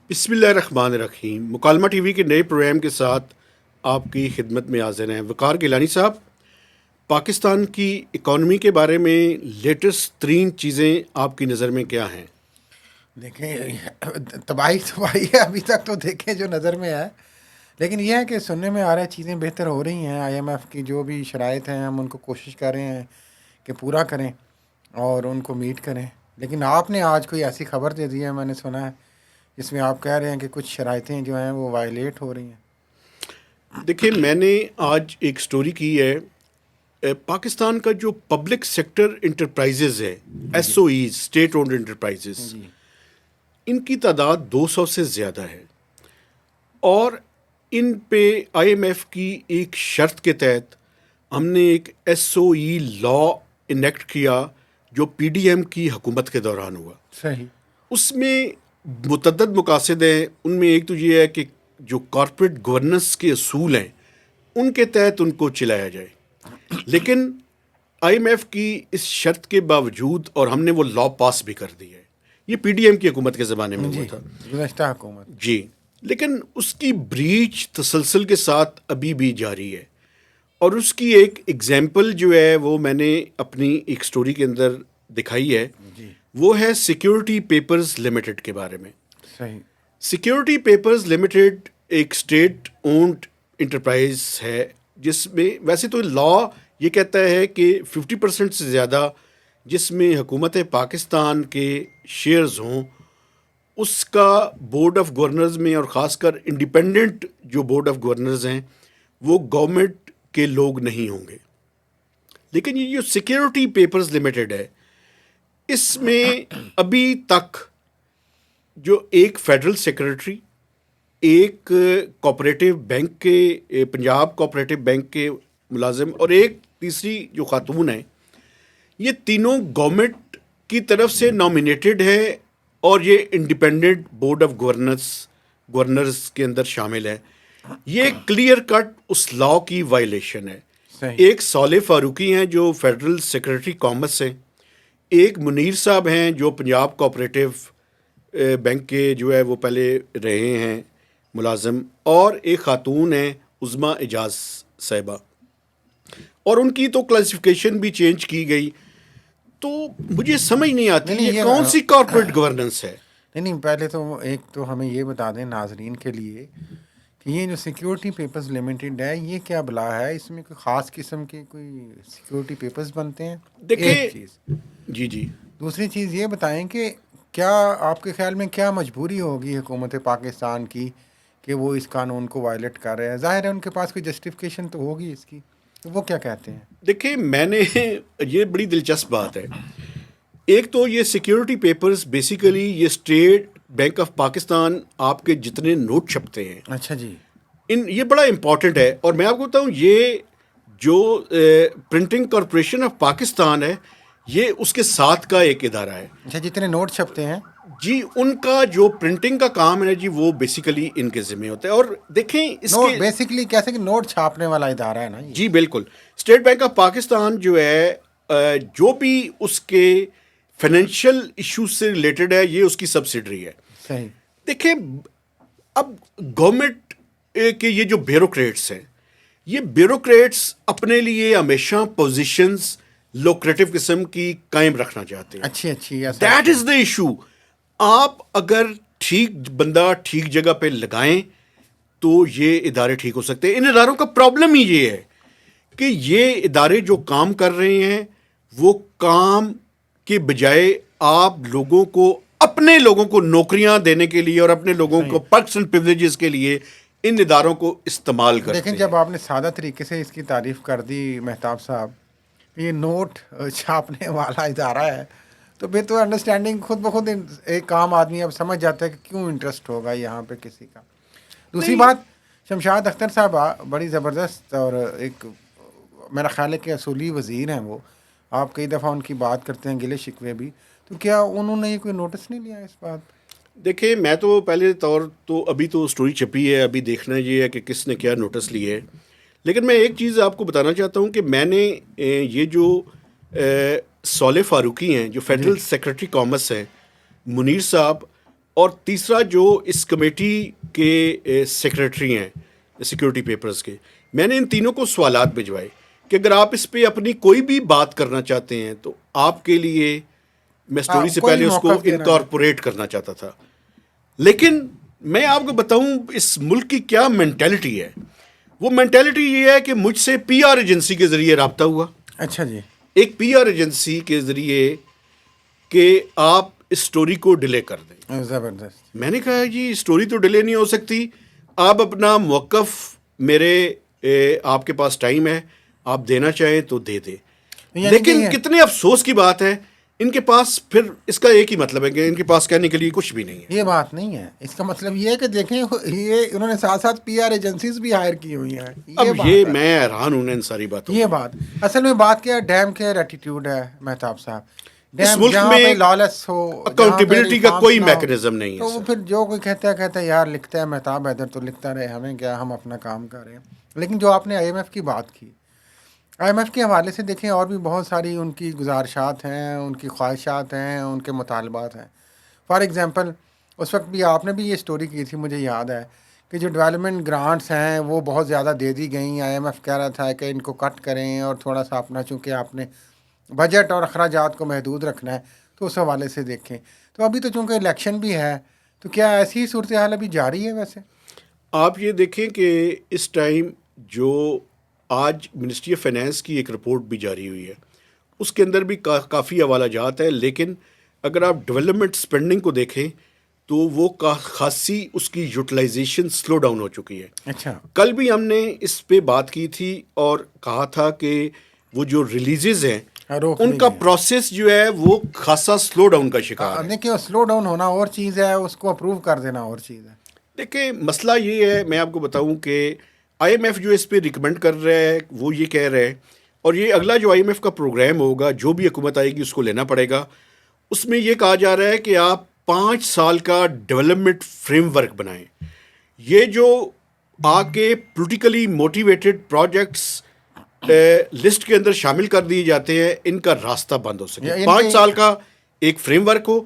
بسم اللہ الرحمن الرحیم. مکالمہ ٹی وی کے نئے پروگرام کے ساتھ آپ کی خدمت میں حاضر ہیں وقار گیلانی صاحب. پاکستان کی اکانومی کے بارے میں لیٹسٹ ترین چیزیں آپ کی نظر میں کیا ہیں؟ دیکھیں تباہی ہے ابھی تک تو، دیکھیں جو نظر میں ہے، لیکن یہ ہے کہ سننے میں آ رہا ہے چیزیں بہتر ہو رہی ہیں. آئی ایم ایف کی جو بھی شرائط ہیں ہم ان کو کوشش کر رہے ہیں کہ پورا کریں اور ان کو میٹ کریں. لیکن آپ نے آج کوئی ایسی خبر دے دی ہے، میں نے سنا ہے، جس میں آپ کہہ رہے ہیں کہ کچھ شرائطیں جو ہیں وہ وائلیٹ ہو رہی ہیں. دیکھیں میں نے آج ایک سٹوری کی ہے، پاکستان کا جو پبلک سیکٹر انٹرپرائزز ہے، S O Es, state owned enterprises, ان کی تعداد 200 سے زیادہ ہے، اور ان پہ آئی ایم ایف کی ایک شرط کے تحت ہم نے ایک ایس او ای لا انیکٹ کیا جو پی ڈی ایم کی حکومت کے دوران ہوا. صحیح. اس میں متعدد مقاصد ہیں. ان میں ایک تو یہ ہے کہ جو کارپوریٹ گورننس کے اصول ہیں ان کے تحت ان کو چلایا جائے. لیکن آئی ایم ایف کی اس شرط کے باوجود، اور ہم نے وہ لا پاس بھی کر دی ہے، یہ پی ڈی ایم کی حکومت کے زمانے میں ہوا تھا، گزشتہ حکومت. جی، لیکن اس کی بریچ تسلسل کے ساتھ ابھی بھی جاری ہے. اور اس کی ایک ایگزامپل جو ہے وہ میں نے اپنی ایک سٹوری کے اندر دکھائی ہے. وہ ہے سیکیورٹی پیپرز لمیٹڈ کے بارے میں. صحیح. سیکیورٹی پیپرز لمیٹڈ ایک اسٹیٹ اونڈ انٹرپرائز ہے، جس میں ویسے تو لا یہ کہتا ہے کہ 50% سے زیادہ جس میں حکومت پاکستان کے شیئرز ہوں، اس کا بورڈ آف گورنرز میں، اور خاص کر انڈیپینڈنٹ جو بورڈ آف گورنرز ہیں، وہ گورنمنٹ کے لوگ نہیں ہوں گے. لیکن یہ جو سیکیورٹی پیپرز لمیٹڈ ہے، اس میں ابھی تک جو ایک فیڈرل سیکرٹری، ایک کوآپریٹو بینک کے، پنجاب کوآپریٹو بینک کے ملازم، اور ایک تیسری جو خاتون ہیں، یہ تینوں گورنمنٹ کی طرف سے نامینیٹڈ ہے، اور یہ انڈیپینڈنٹ بورڈ آف گورنرز کے اندر شامل ہے. یہ کلیئر کٹ اس لا کی وائلیشن ہے. ایک صالح فاروقی ہیں جو فیڈرل سیکرٹری کامرس ہیں، ایک منیر صاحب ہیں جو پنجاب کوآپریٹو بینک کے جو ہے وہ پہلے رہے ہیں ملازم، اور ایک خاتون ہیں عظمیٰ اعجاز صاحبہ، اور ان کی تو کلاسیفیکیشن بھی چینج کی گئی. تو مجھے سمجھ نہیں آتی یہ کون سی کارپوریٹ گورننس ہے. نہیں، پہلے تو ایک تو ہمیں یہ بتا دیں ناظرین کے لیے کہ یہ جو سیکیورٹی پیپرز لمیٹڈ ہے یہ کیا بلا ہے؟ اس میں کوئی خاص قسم کے کوئی سیکیورٹی پیپرز بنتے ہیں؟ دیکھیں، چیز جی. دوسری چیز یہ بتائیں کہ کیا آپ کے خیال میں کیا مجبوری ہوگی حکومت پاکستان کی کہ وہ اس قانون کو وائلیٹ کر رہے ہیں؟ ظاہر ہے ان کے پاس کوئی جسٹیفیکیشن تو ہوگی اس کی، تو وہ کیا کہتے ہیں؟ دیکھیں، میں نے یہ بڑی دلچسپ بات ہے. ایک تو یہ سیکیورٹی پیپرز بیسیکلی یہ اسٹیٹ بینک آف پاکستان آپ کے جتنے نوٹ چھپتے ہیں، اچھا جی، یہ بڑا امپورٹنٹ ہے. اور میں آپ کو بتاؤں، یہ جو پرنٹنگ کارپوریشن آف پاکستان ہے، یہ اس کے ساتھ کا ایک ادارہ ہے. اچھا، جتنے نوٹ چھپتے ہیں جی، ان کا جو پرنٹنگ کا کام ہے جی، وہ بیسیکلی ان کے ذمہ ہوتا ہے. اور دیکھیں اس نوٹ کے بیسکلی کیسے کہ نوٹ چھاپنے والا ادارہ ہے نا یہ. جی بالکل. اسٹیٹ بینک آف پاکستان جو ہے، جو بھی اس کے فائنینشیل ایشوز سے ریلیٹڈ ہے، یہ اس کی سبسڈری ہے. صحیح. دیکھیں، اب گورنمنٹ کے یہ جو بیوروکریٹس ہیں، یہ بیوروکریٹس اپنے لیے ہمیشہ پوزیشنز لوکریٹو قسم کی قائم رکھنا چاہتے ہیں. اچھی دیٹ از دا ایشو. آپ اگر ٹھیک بندہ ٹھیک جگہ پہ لگائیں تو یہ ادارے ٹھیک ہو سکتے ہیں. ان اداروں کا پرابلم ہی یہ ہے کہ یہ ادارے جو کام کر رہے ہیں، وہ کام کے بجائے آپ لوگوں کو، اپنے لوگوں کو نوکریاں دینے کے لیے اور اپنے لوگوں کو پرکس اینڈ پریویلیجز کے لیے ان اداروں کو استعمال کرتے ہیں. لیکن جب آپ نے سادہ طریقے سے اس کی تعریف کر دی مہتاب صاحب، یہ نوٹ چھاپنے والا ادارہ ہے، تو پھر تو انڈرسٹینڈنگ خود بخود ایک عام آدمی اب سمجھ جاتا ہے کہ کیوں انٹرسٹ ہوگا یہاں پہ کسی کا. دوسری بات، شمشاد اختر صاحب بڑی زبردست، اور ایک میرا خیال ہے کہ اصولی وزیر ہیں وہ، آپ کئی دفعہ ان کی بات کرتے ہیں، گلے شکوے بھی، تو کیا انہوں نے یہ کوئی نوٹس نہیں لیا اس بات پہ؟ دیکھیں، میں تو پہلے طور تو ابھی تو سٹوری چھپی ہے، ابھی دیکھنا یہ ہے کہ کس نے کیا نوٹس لیے ہے. لیکن میں ایک چیز آپ کو بتانا چاہتا ہوں کہ میں نے یہ جو صالح فاروقی ہیں جو فیڈرل سیکرٹری کامرس ہیں، منیر صاحب، اور تیسرا جو اس کمیٹی کے سیکرٹری ہیں سیکورٹی پیپرز کے، میں نے ان تینوں کو سوالات بھجوائے کہ اگر آپ اس پہ اپنی کوئی بھی بات کرنا چاہتے ہیں تو آپ کے لیے میں سٹوری سے کوئی پہلے اس کو موقف دینا انکارپوریٹ کرنا چاہتا تھا. لیکن میں آپ کو بتاؤں اس ملک کی کیا مینٹیلٹی ہے. وہ مینٹیلٹی یہ ہے کہ مجھ سے پی آر ایجنسی کے ذریعے رابطہ ہوا، اچھا جی، ایک پی آر ایجنسی کے ذریعے کہ آپ اس سٹوری کو ڈیلے کر دیں. زبردست. میں نے کہا جی سٹوری تو ڈیلے نہیں ہو سکتی، آپ اپنا موقف میرے آپ کے پاس ٹائم ہے، آپ دینا چاہیں تو دے دیں. یعنی لیکن کہ کتنے افسوس کی بات ہے ان کے پاس پھر اس کا ایک ہی مطلب ہے کہ ان کے پاس کہنے کے لیے کچھ بھی نہیں ہے. یہ بات نہیں ہے، اس کا مطلب یہ ہے کہ دیکھیں یہ انہوں نے ساتھ ساتھ پی آر ایجنسیز بھی ہائر کی ہوئی ہیں. اب بات یہ ہے. میں حیران ہوں ان ساری باتوں یہ میں. بات اصل میں بات کیا ہے، ڈیم کیئر ایٹیٹیوڈ ہے مہتاب صاحب. اس ڈیم ملک جہاں میں پہ لالیس ہو، جہاں پہ اکاؤنٹیبلٹی کا ریفارمس کوئی نہ ہو، میکنزم نہیں ہے تو وہ سر. پھر جو کوئی کہتا ہے یار لکھتا ہے مہتاب حیدر تو لکھتا رہے، ہمیں کیا، ہم اپنا کام کر رہے ہیں. لیکن جو آپ نے آئی ایم ایف کی بات کی، آئی ایم ایف کے حوالے سے دیکھیں اور بھی بہت ساری ان کی گزارشات ہیں، ان کی خواہشات ہیں، ان کے مطالبات ہیں. فار ایگزامپل اس وقت بھی آپ نے بھی یہ سٹوری کی تھی، مجھے یاد ہے کہ جو ڈیولپمنٹ گرانٹس ہیں وہ بہت زیادہ دے دی گئیں. آئی ایم ایف کہہ رہا تھا کہ ان کو کٹ کریں اور تھوڑا سا اپنا، چونکہ آپ نے بجٹ اور اخراجات کو محدود رکھنا ہے تو اس حوالے سے دیکھیں. تو ابھی تو چونکہ الیکشن بھی ہے، تو کیا ایسی صورتحال ابھی جاری ہے؟ ویسے آپ یہ دیکھیں کہ اس ٹائم جو آج منسٹری آف فائنینس کی ایک رپورٹ بھی جاری ہوئی ہے، اس کے اندر بھی کافی حوالہ جات ہے. لیکن اگر آپ ڈیولپمنٹ سپینڈنگ کو دیکھیں تو وہ خاصی اس کی یوٹیلائزیشن سلو ڈاؤن ہو چکی ہے. اچھا، کل بھی ہم نے اس پہ بات کی تھی اور کہا تھا کہ وہ جو ریلیزز ہیں روک ان دی کا گئی. پروسیس جو ہے وہ خاصا سلو ڈاؤن کا شکار ہے. دیکھیں سلو ڈاؤن ہونا اور چیز ہے، اس کو اپروو کر دینا اور چیز ہے. دیکھیں مسئلہ یہ ہے، میں آپ کو بتاؤں کہ آئی ایم ایف جو اس پہ ریکمینڈ کر رہا ہے وہ یہ کہہ رہے ہیں، اور یہ اگلا جو آئی ایم ایف کا پروگرام ہوگا جو بھی حکومت آئے گی اس کو لینا پڑے گا. اس میں یہ کہا جا رہا ہے کہ آپ 5 سال کا ڈیولپمنٹ فریم ورک بنائیں. یہ جو آ کے پولیٹیکلی موٹیویٹڈ پروجیکٹس لسٹ کے اندر شامل کر دیے جاتے ہیں، ان کا راستہ بند ہو سکے. ان 5 کے سال کا ایک فریم ورک ہو،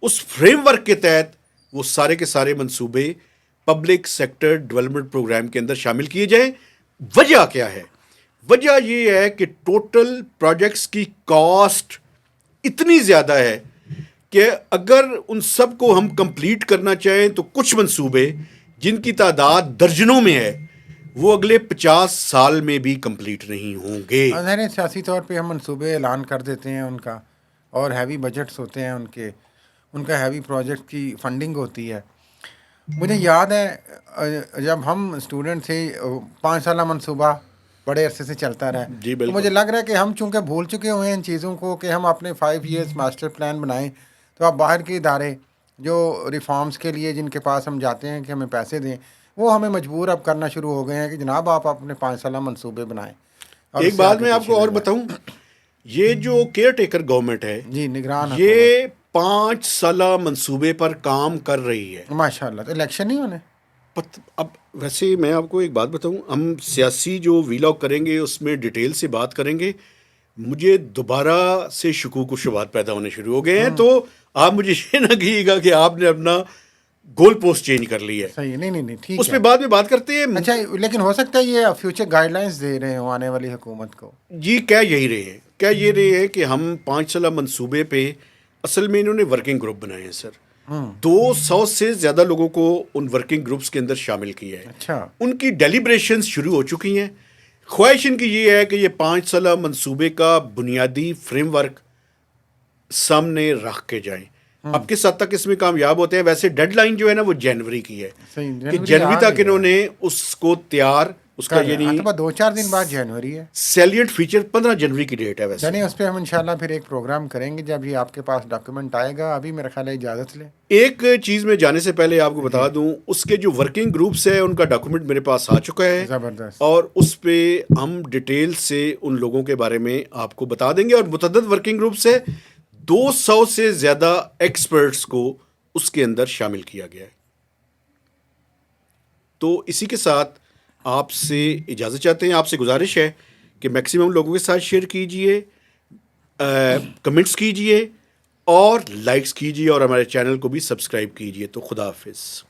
اس فریم ورک کے تحت وہ سارے کے سارے منصوبے پبلک سیکٹر ڈیولپمنٹ پروگرام کے اندر شامل کیے جائیں. وجہ کیا ہے؟ وجہ یہ ہے کہ ٹوٹل پروجیکٹس کی کاسٹ اتنی زیادہ ہے کہ اگر ان سب کو ہم کمپلیٹ کرنا چاہیں تو کچھ منصوبے جن کی تعداد درجنوں میں ہے وہ اگلے 50 سال میں بھی کمپلیٹ نہیں ہوں گے. ظاہر سیاسی طور پہ ہم منصوبے اعلان کر دیتے ہیں ان کا، اور ہیوی بجٹس ہوتے ہیں ان کا ہیوی پروجیکٹ کی فنڈنگ ہوتی ہے. مجھے یاد ہے جب ہم اسٹوڈنٹ تھے 5 سالہ منصوبہ بڑے عرصے سے چلتا رہا، جی تو مجھے بالکل. لگ رہا ہے کہ ہم چونکہ بھول چکے ہوئے ہیں ان چیزوں کو کہ ہم اپنے 5 ایئرس ماسٹر پلان بنائیں. تو آپ باہر کے ادارے جو ریفارمز کے لیے جن کے پاس ہم جاتے ہیں کہ ہمیں پیسے دیں، وہ ہمیں مجبور اب کرنا شروع ہو گئے ہیں کہ جناب آپ اپنے 5 سالہ منصوبے بنائیں اور ایک اس سے بات آگے میں آپ پیچھے کو نہ اور جائیں. بتاؤں، یہ جو کیئر ٹیکر گورنمنٹ ہے جی، نگران حکومت، یہ 5 سالہ منصوبے پر کام کر رہی ہے. ماشاء اللہ. تو الیکشن نہیں ہونے. اب ویسے میں آپ کو ایک بات بتاؤں، ہم سیاسی جو ویلاگ کریں گے اس میں ڈیٹیل سے بات کریں گے. مجھے دوبارہ سے شکوک و شبہات پیدا ہونے شروع ہو گئے ہیں، تو آپ مجھے یہ نہ کہیے گا کہ آپ نے اپنا گول پوسٹ چینج کر لی ہے. صحیح، نہیں ٹھیک اس ہے. پہ بعد میں بات کرتے ہیں. اچھا، لیکن ہو سکتا ہے یہ فیوچر گائیڈ لائنس دے رہے ہوں آنے والی حکومت کو. جی کیا یہی رہے ہیں، کیا یہ رہے ہیں کہ ہم 5 سالہ منصوبے پہ اصل میں انہوں نے ورکنگ گروپ بنائے ہیں سر. 200 سے زیادہ لوگوں کو ان ورکنگ گروپس کے اندر شامل کیا ہے. اچھا، ان کی ڈیلیبریشنز شروع ہو چکی ہیں. خواہش ان کی یہ ہے کہ یہ 5 سالہ منصوبے کا بنیادی فریم ورک سامنے رکھ کے جائیں. اب کس حد تک اس میں کامیاب ہوتے ہیں؟ ویسے ڈیڈ لائن جو ہے نا وہ جنوری کی ہے صحیح. کہ جنوری آ تک گئی انہوں ہے. نے اس کو تیار، اس کا یعنی اتبا 2-4 دن بعد جنوری ہے. سیلینٹ فیچر 15 جنوری کی ڈیٹ ہے. ویسے جنہیں اس پہ ہم انشاءاللہ پھر ایک پروگرام کریں گے جب یہ آپ کے پاس ڈاکیومنٹ آئے گا. ابھی میرا خیال ہے اجازت لیں. ایک چیز میں جانے سے پہلے آپ کو بتا دوں، اس کے جو ورکنگ گروپس ہیں ان کا ڈاکومنٹ میرے پاس آ چکا ہے، زبردست. اور اس پہ ہم ڈیٹیل سے ان لوگوں کے بارے میں آپ کو بتا دیں گے. اور متعدد ورکنگ گروپ سے 200 سے زیادہ ایکسپرٹس کو اس کے اندر شامل کیا گیا ہے. تو اسی کے ساتھ آپ سے اجازت چاہتے ہیں. آپ سے گزارش ہے کہ میکسیمم لوگوں کے ساتھ شیئر کیجئے, کمنٹس کیجئے اور لائکس کیجئے, اور ہمارے چینل کو بھی سبسکرائب کیجئے. تو خدا حافظ.